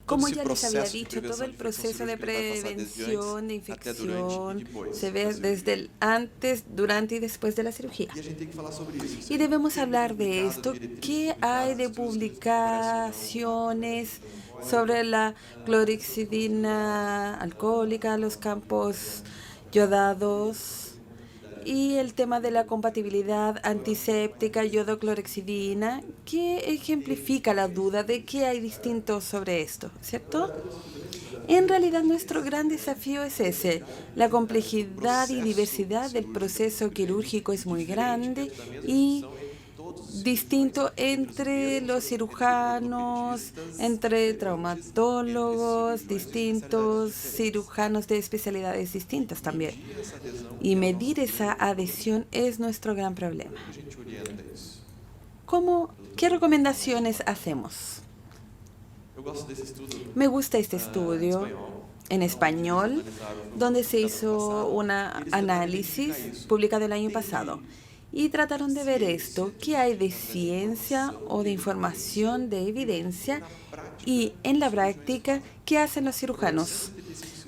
Como ya les había dicho, todo el proceso de prevención de infección se ve desde el antes, durante y después de la cirugía. Y debemos hablar de esto. ¿Qué hay de publicaciones sobre la clorexidina alcohólica, los campos yodados y el tema de la compatibilidad antiséptica yodo-clorexidina, que ejemplifica la duda de que hay distintos sobre esto, ¿cierto? En realidad nuestro gran desafío es ese. La complejidad y diversidad del proceso quirúrgico es muy grande y distinto entre los cirujanos, entre traumatólogos, distintos cirujanos de especialidades distintas también. Y medir esa adhesión es nuestro gran problema. ¿Qué recomendaciones hacemos? Me gusta este estudio en español, donde se hizo un análisis publicado el año pasado. Y trataron de ver esto, qué hay de ciencia o de información, de evidencia, y en la práctica, qué hacen los cirujanos.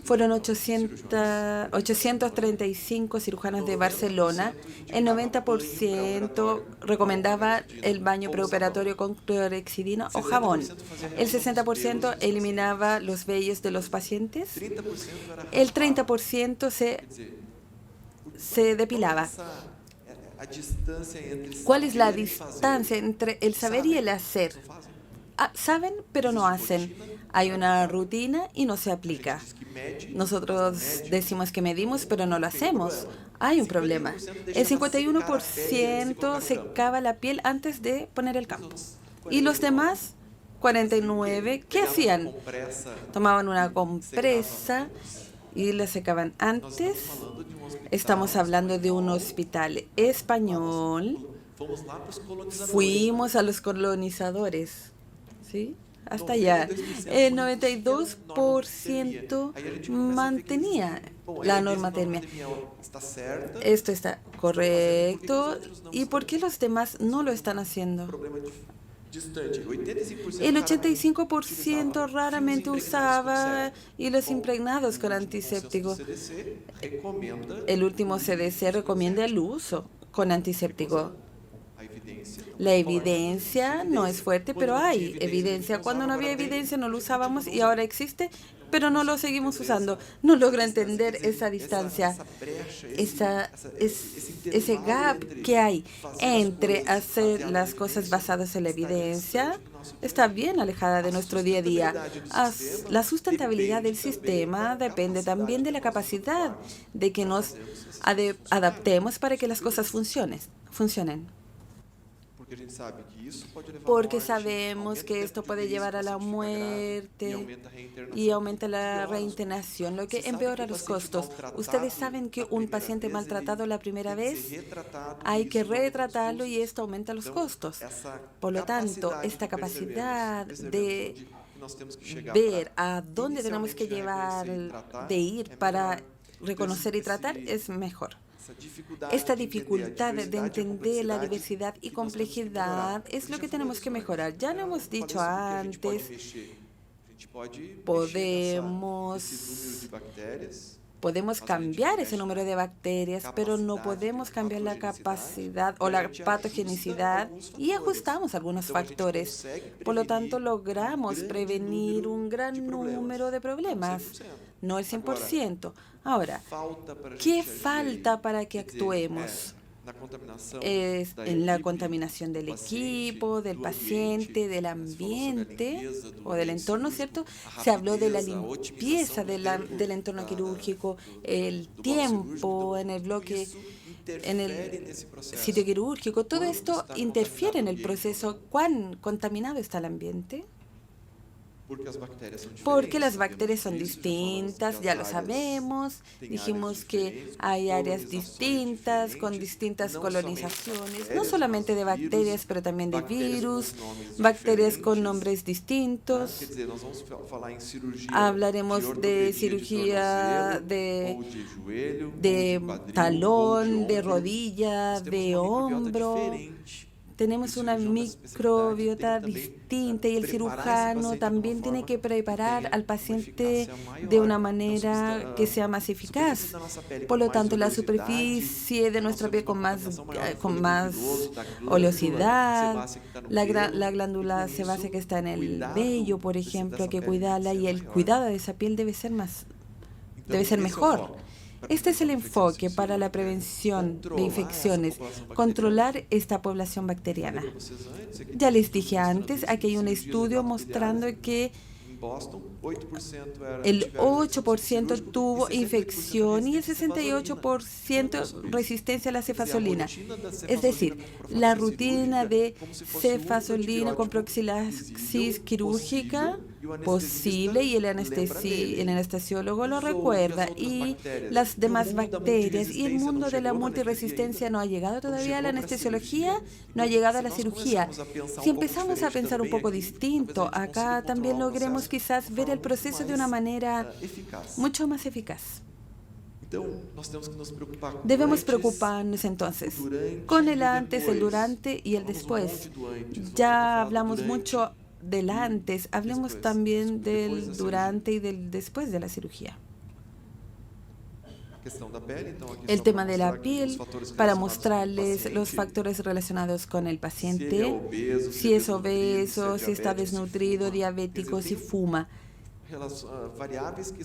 Fueron 835 cirujanos de Barcelona. El 90% recomendaba el baño preoperatorio con clorexidina o jabón. El 60% eliminaba los vellos de los pacientes. El 30% se depilaba. ¿Cuál es la distancia entre el saber y el hacer? Saben, pero no hacen. Hay una rutina y no se aplica. Nosotros decimos que medimos, pero no lo hacemos. Hay un problema. El 51% secaba la piel antes de poner el campo. ¿Y los demás? 49%, ¿qué hacían? Tomaban una compresa y la secaban antes. Estamos hablando de un hospital español. Fuimos a los colonizadores, ¿sí? Hasta allá. El 92% mantenía la normatermia. Esto está correcto. ¿Y por qué los demás no lo están haciendo? El 85% raramente usaba hilos impregnados con antiséptico. El último CDC recomienda el uso con antiséptico. La evidencia no es fuerte, pero hay evidencia. Cuando no había evidencia no lo usábamos y ahora existe, pero no lo seguimos usando. No logro entender esa distancia, ese gap que hay entre hacer las cosas basadas en la evidencia. Está bien alejada de nuestro día a día. La sustentabilidad del sistema depende también de la capacidad de que nos adaptemos para que las cosas funcionen. Porque sabemos que esto puede llevar a la muerte y aumenta la reintegración, lo que empeora los costos. Ustedes saben que un paciente maltratado la primera vez hay que retratarlo y esto aumenta los costos. Por lo tanto, esta capacidad de ver a dónde tenemos que llevar, de ir para reconocer y tratar es mejor. Esta dificultad de entender la diversidad y complejidad es lo que tenemos que mejorar. Ya lo hemos dicho antes, podemos cambiar ese número de bacterias, pero no podemos cambiar la capacidad o la patogenicidad y ajustamos algunos factores. Por lo tanto, logramos prevenir un gran número de problemas, no el 100%. Ahora, ¿qué falta para que actuemos? Es en la contaminación del equipo, del paciente, del ambiente o del entorno, ¿cierto? Se habló de la limpieza del entorno quirúrgico, el tiempo en el bloque, en el sitio quirúrgico. Todo esto interfiere en el proceso. ¿Cuán contaminado está el ambiente? Porque las bacterias son distintas, ya lo sabemos. Dijimos que hay áreas distintas, con distintas colonizaciones, no solamente de bacterias, pero también de virus, bacterias con nombres distintos. Hablaremos de cirugía de talón, de rodilla, de hombro. tenemos una microbiota distinta y el cirujano también tiene que preparar al paciente de una manera que sea más eficaz. Por lo tanto, la superficie de nuestra piel con más oleosidad, la glándula sebácea que está en el vello, por ejemplo, hay que cuidarla y el cuidado de esa piel debe ser mejor. Este es el enfoque para la prevención de infecciones, controlar esta población bacteriana. Ya les dije antes, aquí hay un estudio mostrando que el 8% tuvo infección y el 68% resistencia a la cefazolina. Es decir, la rutina de cefazolina con profilaxis quirúrgica posible y el anestesiólogo lo recuerda y las demás bacterias y el mundo de la multiresistencia no ha llegado todavía a la anestesiología, no ha llegado a la cirugía. Si empezamos a pensar un poco distinto, acá también logremos quizás ver el proceso de una manera mucho más eficaz. Debemos preocuparnos entonces con el antes, el durante y el después. Ya hablamos mucho del antes, hablemos también del durante y del después de la cirugía. El tema de la piel, para mostrarles los factores relacionados con el paciente, si es obeso, si está desnutrido, diabético, si fuma.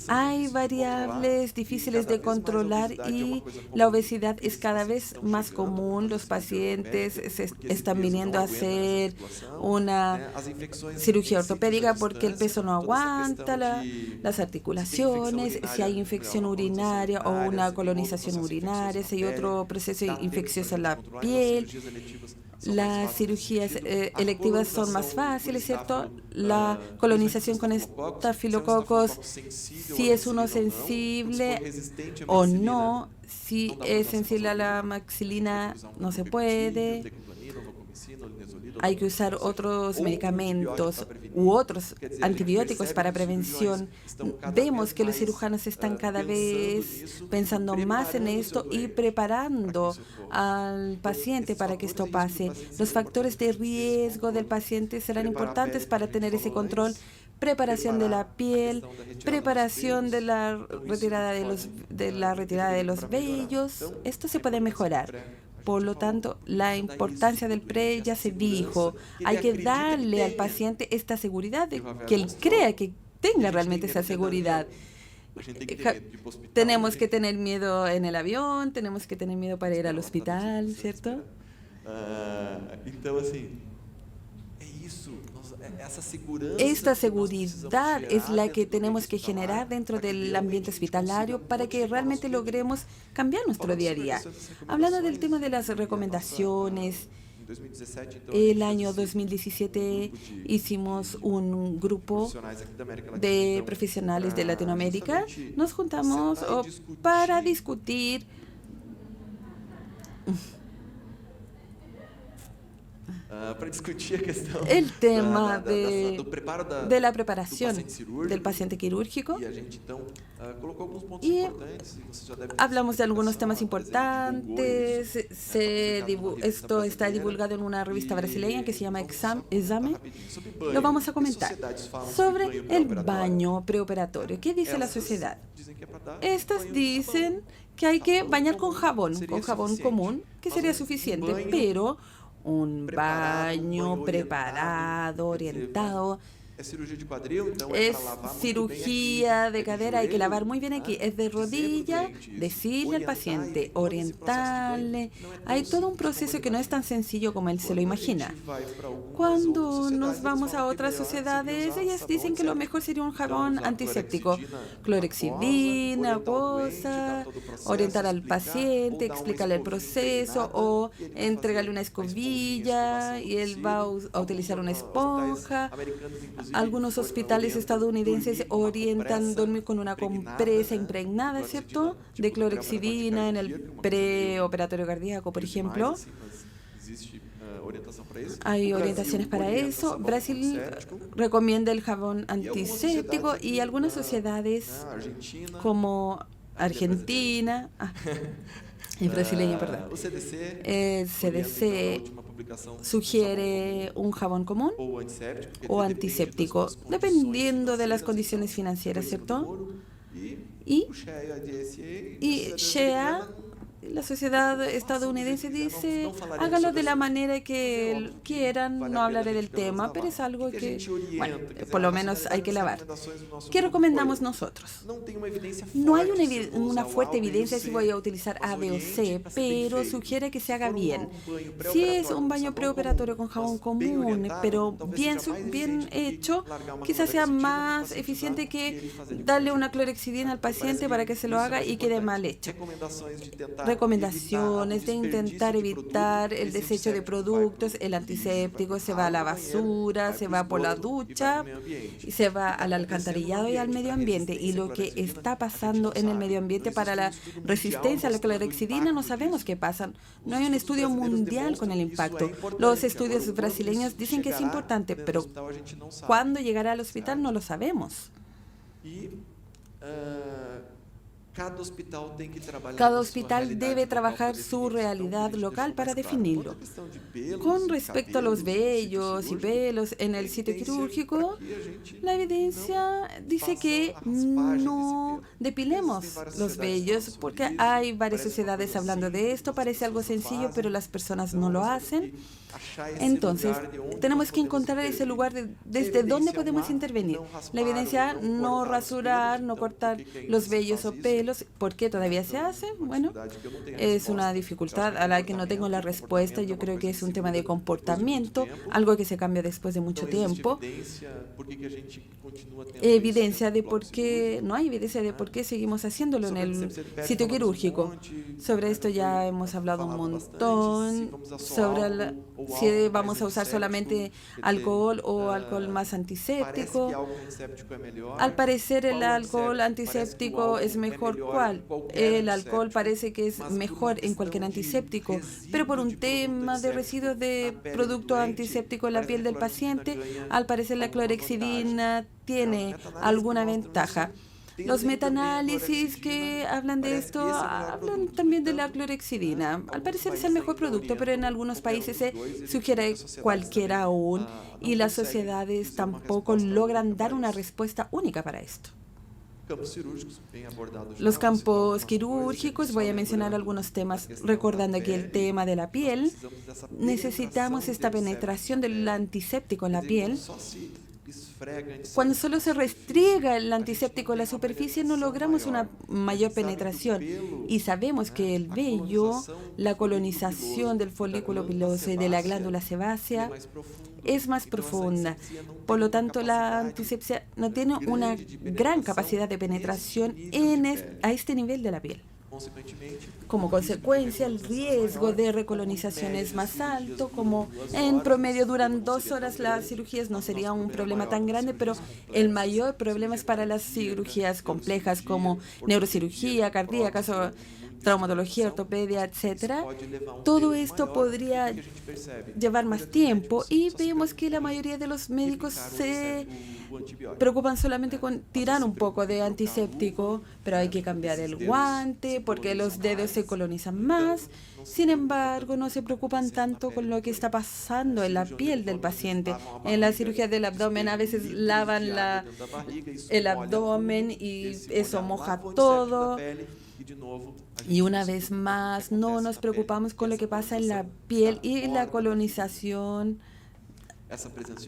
Hay variables difíciles de controlar y la obesidad es cada vez más común. Los pacientes están viniendo a hacer una cirugía ortopédica porque el peso no aguanta las articulaciones, si hay infección urinaria o una colonización urinaria, si hay otro proceso infeccioso en la piel. Las cirugías electivas son más fáciles, ¿cierto? La colonización con estafilococos, si es uno sensible o no, si es sensible a la maxilina, no se puede. Hay que usar otros medicamentos u otros antibióticos para prevención. Vemos que los cirujanos están cada vez pensando más en esto y preparando al paciente para que esto pase. Los factores de riesgo del paciente serán importantes para tener ese control. Preparación de la piel, preparación de la retirada de los vellos. Esto se puede mejorar. Por lo tanto, la importancia del PRE ya se dijo. Hay que darle al paciente esta seguridad de que él crea que tenga realmente esa seguridad. Tenemos que tener miedo en el avión, tenemos que tener miedo para ir al hospital, ¿cierto? Esta seguridad es la que tenemos que generar dentro del ambiente hospitalario para que realmente logremos cambiar nuestro día a día. Hablando del tema de las recomendaciones, el año 2017 hicimos un grupo de profesionales de Latinoamérica. Nos juntamos para discutir el tema de la preparación del paciente quirúrgico y hablamos de algunos temas importantes. Esto está divulgado en una revista brasileña que se llama Exame. Lo vamos a comentar sobre el baño preoperatorio. ¿Qué dice la sociedad? Estas dicen que hay que bañar con jabón común, que sería suficiente, pero un baño preparado, orientado. Es cirugía de cadera, hay que lavar muy bien aquí. Es de rodilla, decirle al paciente, orientarle. Hay todo un proceso que no es tan sencillo como él se lo imagina. Cuando nos vamos a otras sociedades, ellas dicen que lo mejor sería un jabón antiséptico. Clorexidina, acuosa, orientar al paciente, explicarle el proceso o entregarle una escobilla y él va a utilizar una esponja. Algunos hospitales estadounidenses orientan dormir con una compresa impregnada, ¿cierto?, de clorexidina en el preoperatorio cardíaco, por ejemplo. Hay orientaciones para eso. Brasil recomienda el jabón antiséptico y algunas sociedades como Argentina, en brasileño, perdón. El CDC sugiere un jabón común o antiséptico, dependiendo de las condiciones financieras, ¿cierto? Y, y Shea, la sociedad estadounidense, dice, hágalo de la manera que quieran, no hablaré del tema, pero es algo que, bueno, por lo menos hay que lavar. ¿Qué recomendamos nosotros? No hay una fuerte evidencia si voy a utilizar A, B o C, pero sugiere que se haga bien. Si es un baño preoperatorio con jabón común, pero bien hecho, quizás sea más eficiente que darle una clorexidina al paciente para que se lo haga y quede mal hecho. Recomendaciones de intentar evitar el desecho de productos, el antiséptico se va a la basura, se va por la ducha, y se va al alcantarillado y al medio ambiente. Y lo que está pasando en el medio ambiente para la resistencia a la clorexidina no sabemos qué pasa. No hay un estudio mundial con el impacto. Los estudios brasileños dicen que es importante, pero cuándo llegará al hospital no lo sabemos. Cada hospital debe trabajar su realidad local para definirlo. Con respecto a los vellos y pelos en el sitio quirúrgico, la evidencia dice que no depilemos los vellos porque hay varias sociedades hablando de esto. Parece algo sencillo, pero las personas no lo hacen. Entonces, tenemos que encontrar ese lugar desde donde podemos intervenir. La evidencia, no rasurar, no cortar los vellos o pelos. ¿Por qué todavía se hace? Bueno, es una dificultad a la que no tengo la respuesta. Yo creo que es un tema de comportamiento, algo que se cambia después de mucho tiempo. Evidencia de por qué, no hay evidencia de por qué seguimos haciéndolo en el sitio quirúrgico. Sobre esto ya hemos hablado un montón, sobre si vamos a usar solamente alcohol o alcohol más antiséptico. Al parecer el alcohol antiséptico es mejor. ¿Cuál? El alcohol parece que es mejor en cualquier antiséptico, pero por un tema de residuos de producto antiséptico en la piel del paciente, al parecer la clorexidina tiene alguna ventaja. Los metaanálisis que hablan de esto hablan también de la clorexidina. Al parecer es el mejor producto, pero en algunos países se sugiere cualquiera aún y las sociedades tampoco logran dar una respuesta única para esto. Los campos quirúrgicos, voy a mencionar algunos temas, recordando aquí el tema de la piel. Necesitamos esta penetración del antiséptico en la piel. Cuando solo se restriega el antiséptico en la superficie, no logramos una mayor penetración. Y sabemos que el vello, la colonización del folículo piloso y de la glándula sebácea es más profunda. Por lo tanto, la antisepsia no tiene una gran capacidad de penetración a este nivel de la piel. Como consecuencia, el riesgo de recolonización es más alto. Como en promedio duran 2 horas las cirugías, no sería un problema tan grande, pero el mayor problema es para las cirugías complejas como neurocirugía, cardíaca, traumatología, ortopedia, etcétera. Todo esto podría llevar más tiempo y vemos que la mayoría de los médicos se preocupan solamente con tirar un poco de antiséptico, pero hay que cambiar el guante porque los dedos se colonizan más. Sin embargo, no se preocupan tanto con lo que está pasando en la piel del paciente. En la cirugía del abdomen a veces lavan el abdomen y eso moja todo. Y una vez más, no nos preocupamos con lo que pasa en la piel y la colonización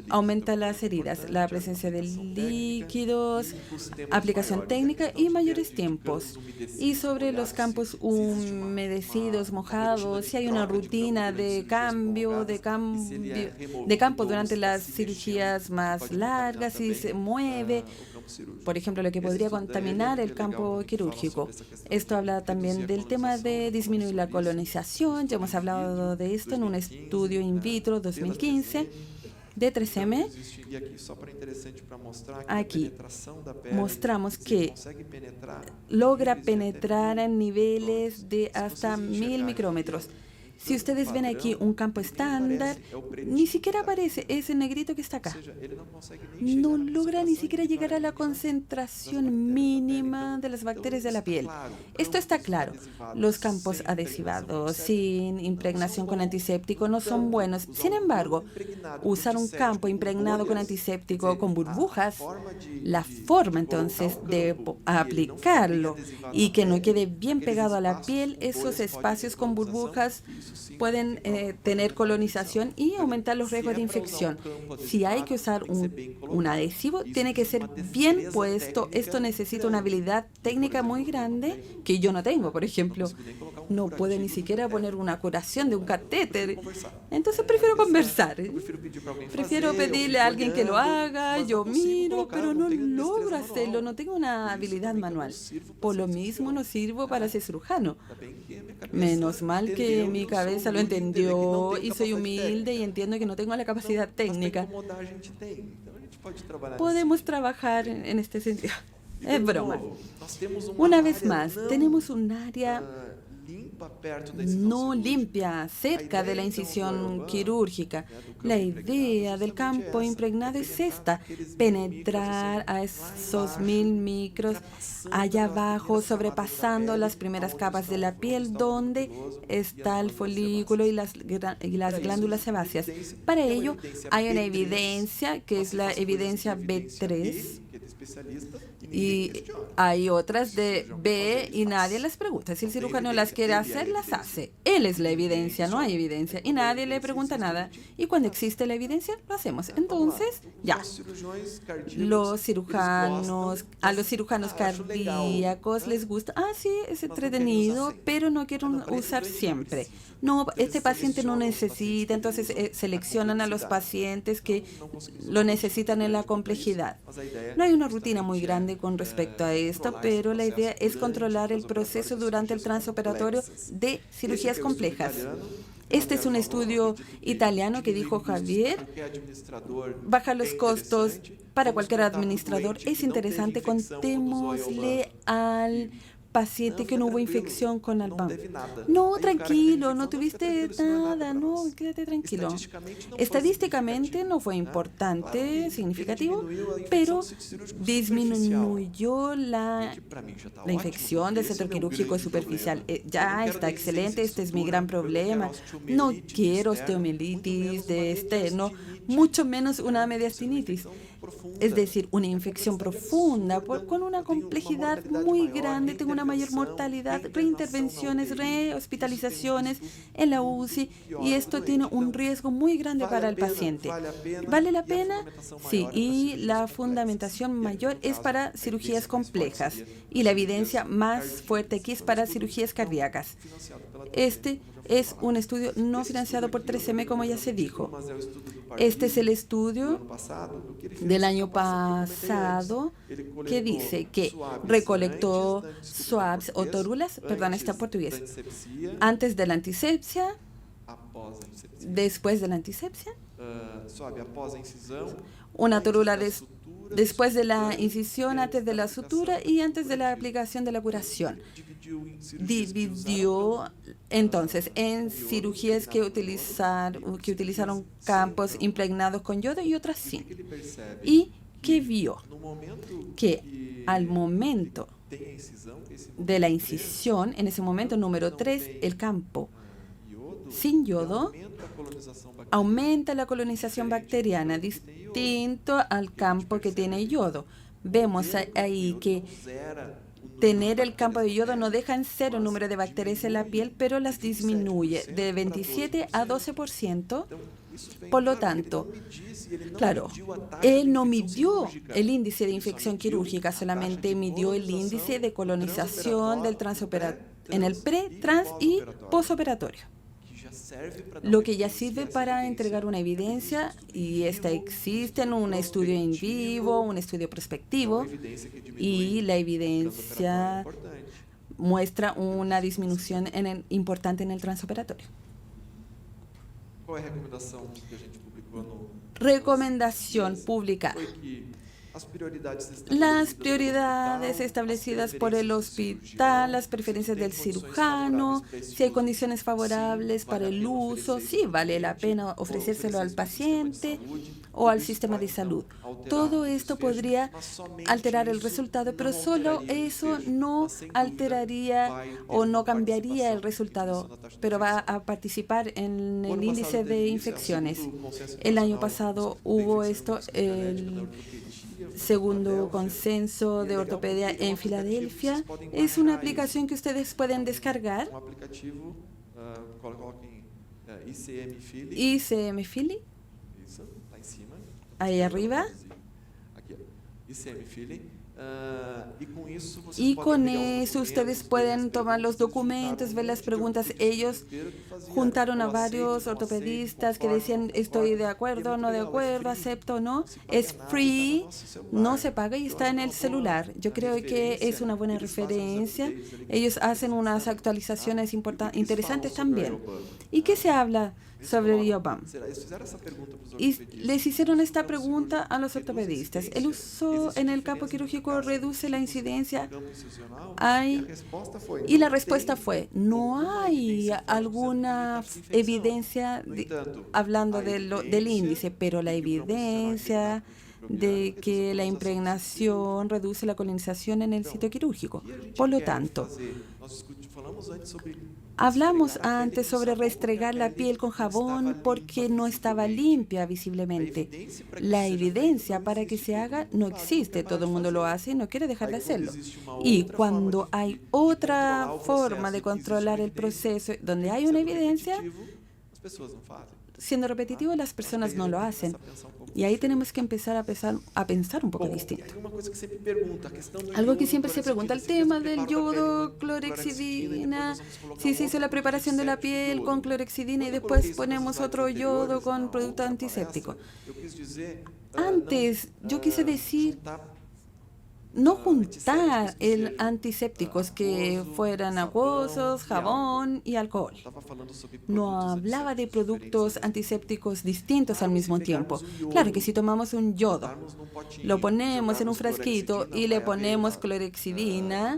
aumenta las heridas, la presencia de líquidos, aplicación técnica y mayores tiempos. Y sobre los campos humedecidos, mojados, si hay una rutina de cambio de campo durante las cirugías más largas, si se mueve, por ejemplo, lo que podría contaminar el campo quirúrgico. Esto habla también del tema de disminuir la colonización. Ya hemos hablado de esto en un estudio in vitro 2015 de 3M. Aquí mostramos que logra penetrar en niveles de hasta 1000 micrómetros. Si ustedes ven aquí un campo estándar, ni siquiera aparece ese negrito que está acá. No logra ni siquiera llegar a la concentración mínima de las bacterias de la piel. Esto está claro. Los campos adhesivados sin impregnación con antiséptico no son buenos. Sin embargo, usar un campo impregnado con antiséptico con burbujas, la forma entonces de aplicarlo y que no quede bien pegado a la piel, esos espacios con burbujas pueden tener colonización y aumentar los riesgos de infección. Si hay que usar un adhesivo, tiene que ser bien puesto. Esto necesita una habilidad técnica muy grande que yo no tengo, por ejemplo. No puedo ni siquiera poner una curación de un catéter. Entonces prefiero conversar. Prefiero pedirle a alguien que lo haga, yo miro, pero no logro hacerlo, no tengo una habilidad manual. Por lo mismo no sirvo para ser cirujano. Menos mal que mi cabeza lo entendió y soy humilde y entiendo que no tengo la capacidad técnica. Podemos trabajar en este sentido. Es broma. Una vez más, tenemos un área no limpia cerca de la incisión quirúrgica. La idea del campo impregnado es esta: penetrar a esos 1000 micros allá abajo, sobrepasando las primeras capas de la piel donde está el folículo y las glándulas sebáceas. Para ello hay una evidencia que es la evidencia B3. Y hay otras de B y nadie les pregunta. Si el cirujano las quiere hacer, las hace. Él es la evidencia, no hay evidencia. Y nadie le pregunta nada. Y cuando existe la evidencia, lo hacemos. Entonces, ya. A los cirujanos cardíacos les gusta. Ah, sí, es entretenido, pero no quiero usar siempre. No, este paciente no necesita, entonces seleccionan a los pacientes que lo necesitan en la complejidad. No hay una rutina muy grande con respecto a esto, pero la idea es controlar el proceso durante el transoperatorio de cirugías complejas. Este es un estudio italiano que dijo Javier, baja los costos para cualquier administrador. Es interesante, contémosle al paciente que no hubo infección con Albam. No, tranquilo, no tuviste nada, no, quédate tranquilo. Estadísticamente no fue importante, significativo, pero disminuyó la infección del centro quirúrgico superficial. Ya está excelente, este es mi gran problema. No quiero osteomielitis de esteno, mucho menos una mediastinitis. Es decir, una infección profunda con una complejidad muy grande, tengo una mayor mortalidad, reintervenciones, rehospitalizaciones en la UCI, y esto tiene un riesgo muy grande para el paciente. ¿Vale la pena? Sí, y la fundamentación mayor es para cirugías complejas y la evidencia más fuerte aquí es para cirugías cardíacas. Este es un estudio no financiado por 3M, como ya se dijo. Este es el estudio del año pasado que dice que recolectó swabs o torulas, perdón, está en portugués, antes de la antisepsia, después de la antisepsia, una torula después de la incisión, antes de la sutura y antes de la aplicación de la curación. Dividió entonces en cirugías que utilizaron campos impregnados con yodo y otras sin. Y que vio que al momento de la incisión, en ese momento número 3, el campo sin yodo aumenta la colonización bacteriana, distinto al campo que tiene yodo. Vemos ahí que tener el campo de yodo no deja en cero el número de bacterias en la piel, pero las disminuye de 27 a 12%. Por lo tanto, claro, él no midió el índice de infección quirúrgica, solamente midió el índice de colonización del en el pre, trans y posoperatorio. Lo que ya sirve para entregar una evidencia, y esta existe en un estudio en vivo, un estudio prospectivo, y la evidencia muestra una disminución importante en el transoperatorio. Recomendación publicada. Las prioridades establecidas por el hospital, las preferencias del cirujano, si hay condiciones favorables para el uso, si vale la pena ofrecérselo al paciente o al sistema de salud. Todo esto podría alterar el resultado, pero solo eso no alteraría o no cambiaría el resultado, pero va a participar en el índice de infecciones. El año pasado hubo esto, el segundo consenso de ortopedia en Filadelfia. Es una aplicación que ustedes pueden descargar. ICM Philly. Ahí arriba. Y con eso ustedes pueden tomar los documentos, ver las preguntas. Ellos juntaron a varios ortopedistas que decían estoy de acuerdo, no de acuerdo, acepto o no. Es free, no se paga y está en el celular. Yo creo que es una buena referencia. Ellos hacen unas actualizaciones interesantes también. ¿Y qué se habla sobre el IOBAM? Y les hicieron esta pregunta a los ortopedistas. ¿El uso en el campo quirúrgico reduce la incidencia? Y la respuesta fue, no hay alguna evidencia hablando del índice, pero la evidencia de que la impregnación reduce la colonización en el sitio quirúrgico. Por lo tanto, hablamos antes sobre restregar la piel con jabón porque no estaba limpia visiblemente. La evidencia para que se haga no existe. Todo el mundo lo hace y no quiere dejar de hacerlo. Y cuando hay otra forma de controlar el proceso donde hay una evidencia, siendo repetitivo, las personas no lo hacen. Y ahí tenemos que empezar a pensar un poco distinto. Algo que siempre se pregunta, el tema del yodo, clorexidina, si se hizo la preparación de la piel con clorexidina y después ponemos otro yodo con producto antiséptico. Antes, yo quise decir no juntar antisépticos que fueran acuosos, jabón y alcohol. No hablaba de productos antisépticos distintos al mismo tiempo. Claro que si tomamos un yodo, lo ponemos en un frasquito y le ponemos clorexidina,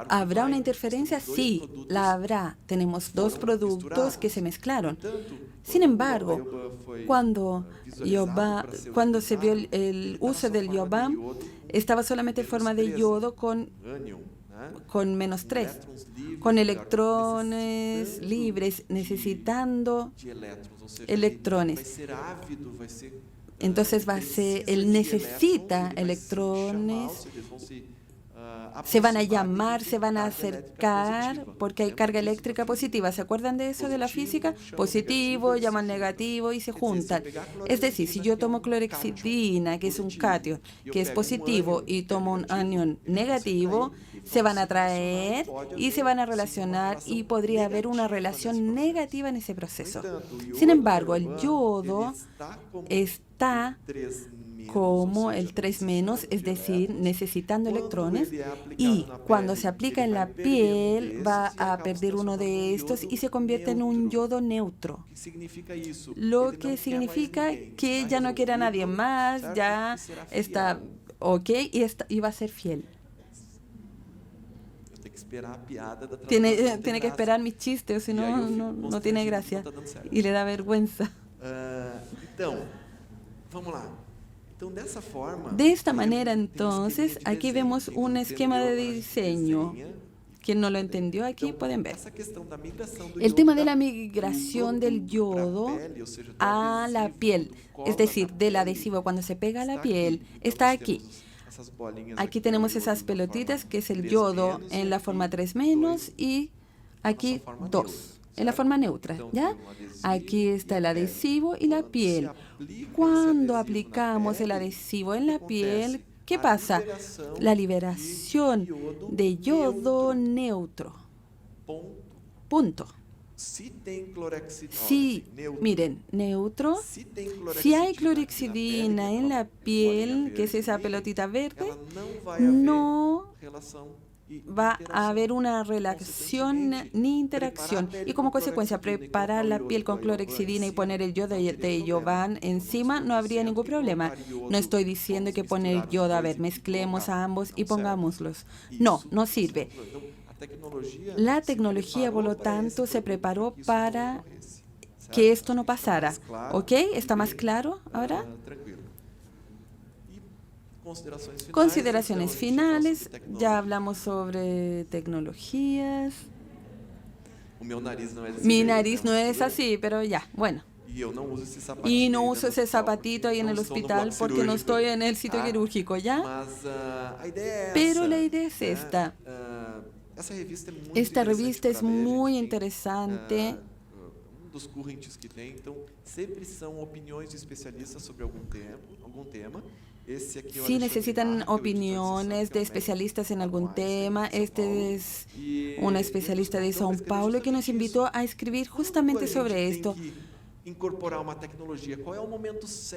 ¿habrá una interferencia? Sí, la habrá. Tenemos dos productos que se mezclaron. Sin embargo, cuando se vio el uso del IOBAM, estaba solamente en forma de yodo con -3, con electrones libres, necesitando electrones. Entonces él necesita electrones, se van a llamar, se van a acercar, porque hay carga eléctrica positiva. ¿Se acuerdan de eso de la física? Positivo, llaman negativo y se juntan. Es decir, si yo tomo clorexidina, que es un cation, que es positivo, y tomo un anión negativo, se van a atraer y se van a relacionar y podría haber una relación negativa en ese proceso. Sin embargo, el yodo está como el 3-, es decir, necesitando electrones, y cuando se aplica en la piel va a perder uno de estos y se convierte en un yodo neutro. Lo que significa que ya no quiere a nadie más, ya está ok y va a ser fiel. Tiene que esperar mis chistes, o si no, no tiene gracia y le da vergüenza. De esta manera, entonces, aquí vemos un esquema de diseño. Quien no lo entendió aquí, pueden ver. El tema de la migración del yodo a la piel, es decir, del adhesivo cuando se pega a la piel, está aquí. Aquí tenemos esas pelotitas, que es el yodo en la forma 3- y aquí 2. En la forma neutra, ¿ya? Aquí está el adhesivo y la piel. Cuando aplicamos el adhesivo en la piel, ¿qué pasa? La liberación de yodo neutro. Punto. Sí, miren, neutro. Si hay clorexidina en la piel, que es esa pelotita verde, no va a haber una relación ni interacción. Y como consecuencia, preparar la piel con clorhexidina y poner el yodo de Jovan encima no habría ningún problema. No estoy diciendo que poner yodo, a ver, mezclemos a ambos y pongámoslos. No, no sirve. La tecnología, por lo tanto, se preparó para que esto no pasara. ¿Ok? ¿Está más claro ahora? Consideraciones finales. Ya hablamos sobre tecnologías. Mi nariz no es así, pero ya, bueno. Y no uso ese zapatito ahí en el hospital porque no estoy en el sitio quirúrgico, ¿ya? Pero la idea es esta. Esta revista es muy interesante. Dos correntes que tem, então sempre são opiniões de especialistas sobre algum tema. Si necesitan opiniones de especialistas en algún tema, este es una especialista de São Paulo que nos invitó a escribir justamente sobre esto.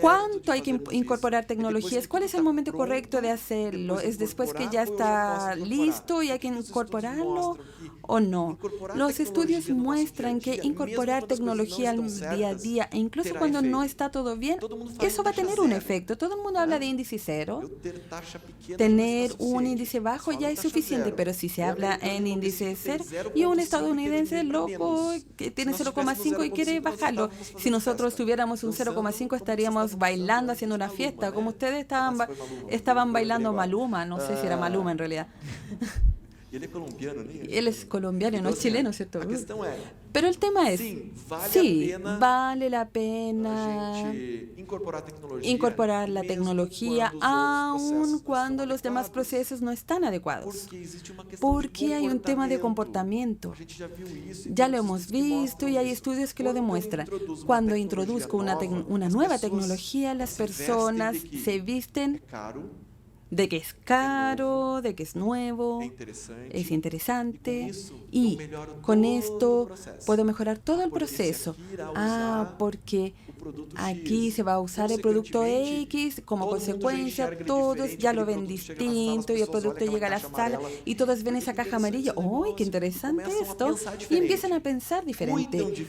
¿Cuánto hay que incorporar tecnologías? ¿Cuál es el momento correcto de hacerlo? ¿Es después que ya está listo y hay que incorporarlo o no? Los estudios muestran que incorporar tecnología al día a día, e incluso cuando no está todo bien, eso va a tener un efecto. Todo el mundo habla de índice cero. Tener un índice bajo ya es suficiente, pero si se habla en índice cero y un estadounidense loco que tiene 0,5 y quiere bajarlo, si nosotros tuviéramos un 0,5 estaríamos bailando, haciendo una fiesta, como ustedes estaban bailando Maluma, no sé si era Maluma en realidad. Él es colombiano, no es chileno, ¿cierto? Pero el tema es, sí, vale la pena incorporar la tecnología aun cuando los demás procesos no están adecuados. Porque hay un tema de comportamiento. Ya lo hemos visto y hay estudios que lo demuestran. Cuando introduzco una nueva tecnología, las personas se visten de que es caro, de que es nuevo, es interesante, y con esto puedo mejorar todo el proceso. Porque aquí se va a usar el producto X, como consecuencia todos ya lo ven distinto y el producto llega a la sala y todos ven esa caja amarilla. ¡Uy, qué interesante esto! Y empiezan a pensar diferente.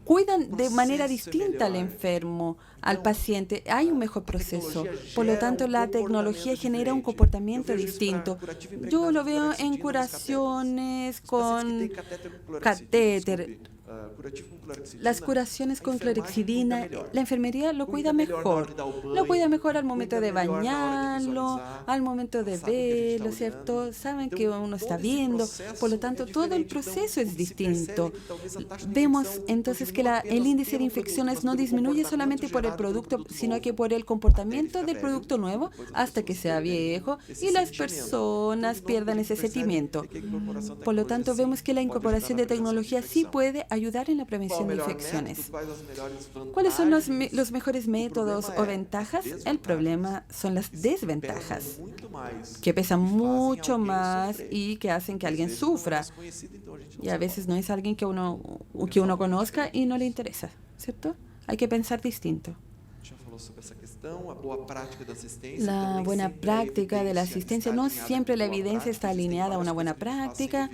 Cuidan de manera distinta al enfermo, al paciente. Hay un mejor proceso. Por lo tanto, la tecnología genera un comportamiento distinto. Yo lo veo en curaciones con catéter. Las curaciones con clorhexidina, la enfermería lo cuida mejor. Lo cuida mejor al momento de bañarlo, al momento de verlo, ¿cierto? Saben que uno está viendo, por lo tanto, todo el proceso es distinto. Vemos entonces que el índice de infecciones no disminuye solamente por el producto, sino que por el comportamiento del producto nuevo hasta que sea viejo y las personas pierdan ese sentimiento. Por lo tanto, vemos que la incorporación de tecnología sí puede ayudar en la prevención de infecciones. ¿Cuáles son los mejores métodos o ventajas? El problema son las desventajas, que pesan mucho más y que hacen que alguien sufra. Y a veces no es alguien que uno conozca y no le interesa, ¿cierto? Hay que pensar distinto. La buena práctica de la asistencia, no siempre la evidencia está alineada a una buena práctica.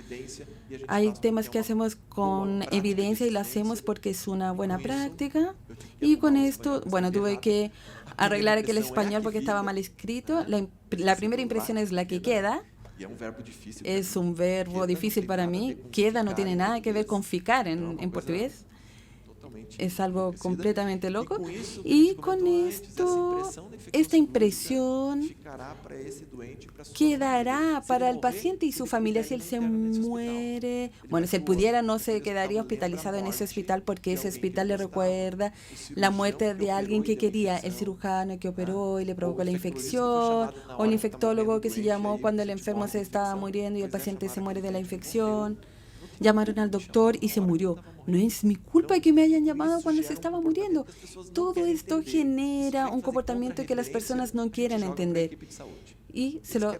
Hay temas que hacemos con evidencia y lo hacemos porque es una buena práctica. Y con esto, bueno, tuve que arreglar aquel español porque estaba mal escrito. La primera impresión es la que queda. Es un verbo difícil para mí. Queda no tiene nada que ver con ficar en portugués. Es algo completamente loco. Y con esto, esta impresión quedará para el paciente y su familia si él se muere. Bueno, si él pudiera, no se quedaría hospitalizado en ese hospital porque ese hospital le recuerda la muerte de alguien que quería, el cirujano que operó y le provocó la infección, o el infectólogo que se llamó cuando el enfermo se estaba muriendo y el paciente se muere de la infección. Llamaron al doctor y se murió. No es mi culpa que me hayan llamado cuando se estaba muriendo. Todo esto genera un comportamiento que las personas no quieren entender. Y se lo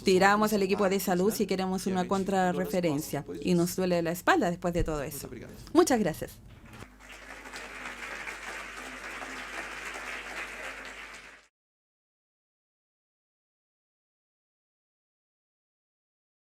tiramos al equipo de salud si queremos una contrarreferencia. Y nos duele la espalda después de todo eso. Muchas gracias.